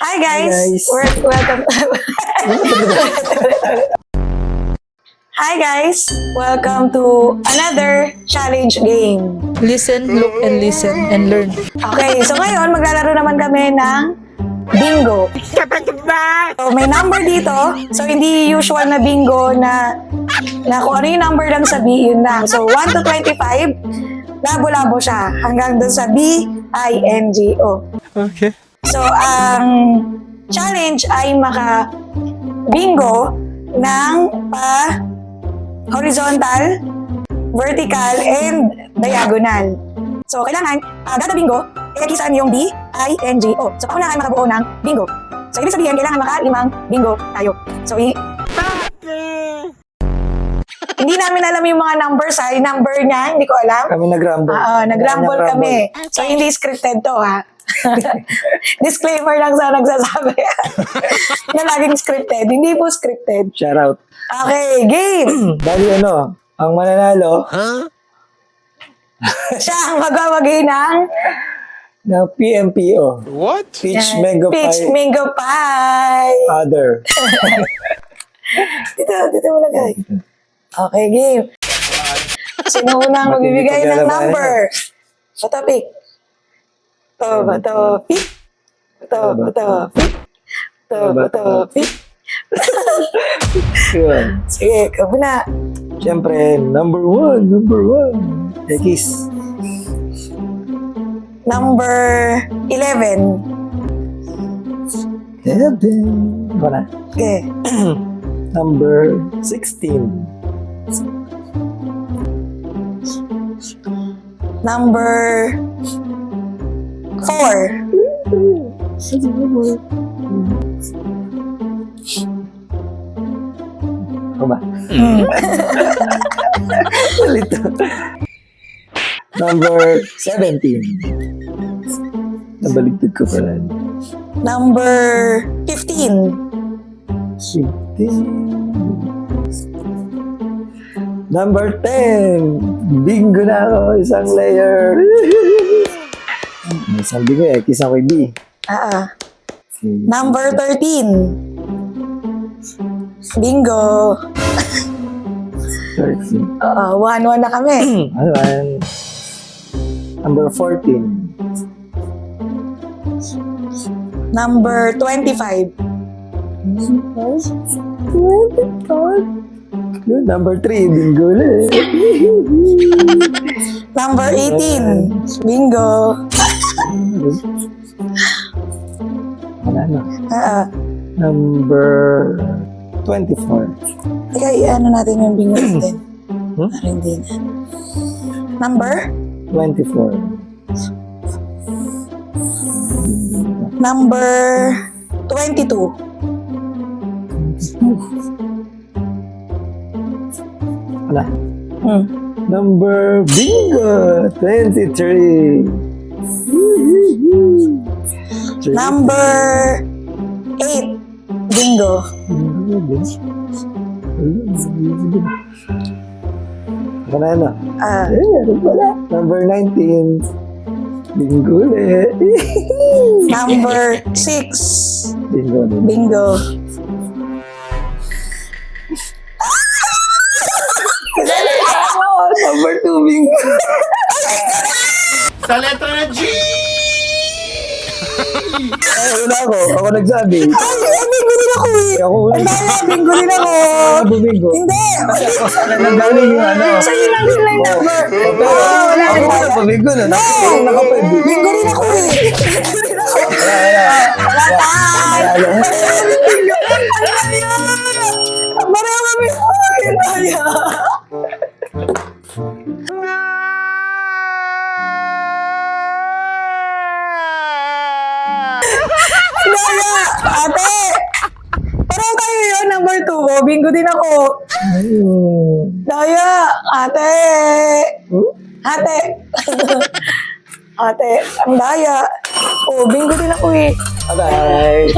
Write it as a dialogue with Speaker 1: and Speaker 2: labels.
Speaker 1: Hi guys!
Speaker 2: guys.
Speaker 1: Welcome. Hi guys! Welcome to another challenge game.
Speaker 3: Listen, look, and listen, and learn.
Speaker 1: Okay, so ngayon maglalaro naman kami ng bingo. So may number dito. So hindi usual na bingo na kung ano yung number lang sabihin lang. So 1 to 25, labo-labo siya hanggang dun sa B-I-N-G-O.
Speaker 2: Okay.
Speaker 1: So, ang challenge ay maka-bingo ng horizontal, vertical, and diagonal. So, kailangan, data bingo, kisan yung B-I-N-G-O. So, paunahan makabuo ng bingo. So, ibig sabihin, kailangan maka-5 bingo tayo. So, hindi namin alam yung mga numbers ha. Yung number niya, hindi ko alam.
Speaker 2: Kami nag-rumble.
Speaker 1: Nag-rumble kami. So, hindi scripted to ha. Disclaimer lang sa nagsasabi na laging scripted. Hindi po scripted.
Speaker 2: Shout out.
Speaker 1: Okay, game!
Speaker 2: Bali ang mananalo
Speaker 1: Siya ang magwawagi ng
Speaker 2: ng PMPO.
Speaker 4: What?
Speaker 2: Peach Mango
Speaker 1: Peach
Speaker 2: Pie
Speaker 1: Mango Pie.
Speaker 2: Other.
Speaker 1: Dito mo lagay. Okay, game. Sino unang magbibigay ng number? Sa topic. Bato, pick. Pick.
Speaker 2: Yun.
Speaker 1: Sige, kabo na.
Speaker 2: Siyempre, number one. X.
Speaker 1: Number 11.
Speaker 2: Ako na.
Speaker 1: Okay.
Speaker 2: Number 16.
Speaker 1: Number 4.
Speaker 2: Ako ba? Ulit. Number 17. Nabaligtad ko pala.
Speaker 1: Number 15.
Speaker 2: 15. Number 10. Bingo na ako. Isang layer. May isang bingo eh. Kisang ko yung B.
Speaker 1: Number 13. Bingo.
Speaker 2: 13.
Speaker 1: 1-1 na kami.
Speaker 2: Ayan. Number 14.
Speaker 1: Number 25.
Speaker 2: Yun, number 3. Bingo ulit.
Speaker 1: Number 18. Bingo.
Speaker 2: Wala na. Number 24.
Speaker 1: Teka, ano natin yung bingo natin?
Speaker 2: Hmm?
Speaker 1: Para hindi na. Number?
Speaker 2: 24.
Speaker 1: Number 22.
Speaker 2: Wala. Number bingo 23.
Speaker 1: Number 8. Bingo.
Speaker 2: Wala na. Ano pala? Number 19. Bingo ulit.
Speaker 1: Number 6.
Speaker 2: Bingo ulit.
Speaker 1: Bingo.
Speaker 2: Number 2 bingo.
Speaker 4: Sa letra na G!
Speaker 2: Ay, wala ako. Ako nagsabi.
Speaker 1: Ay, bingo din ako eh.
Speaker 2: Ako ulit.
Speaker 1: Bingo din ako.
Speaker 2: Ako bingo.
Speaker 1: Hindi.
Speaker 2: Kasi ako sana nanggaling yung ano.
Speaker 1: Sa'yo lang din lang number. Wala
Speaker 2: Ako
Speaker 1: rin
Speaker 2: wala pa bingo na. Nakapag
Speaker 1: Bingo din ako eh. Wala tayo. Pareho kami. Ay, daya. Daya. Ate. Pareho tayo yun. Number 2 ko. Bingo din ako. Daya. Ate. Ate. Ate. Ang daya. Oh, bingo din ako eh.
Speaker 2: Bye-bye.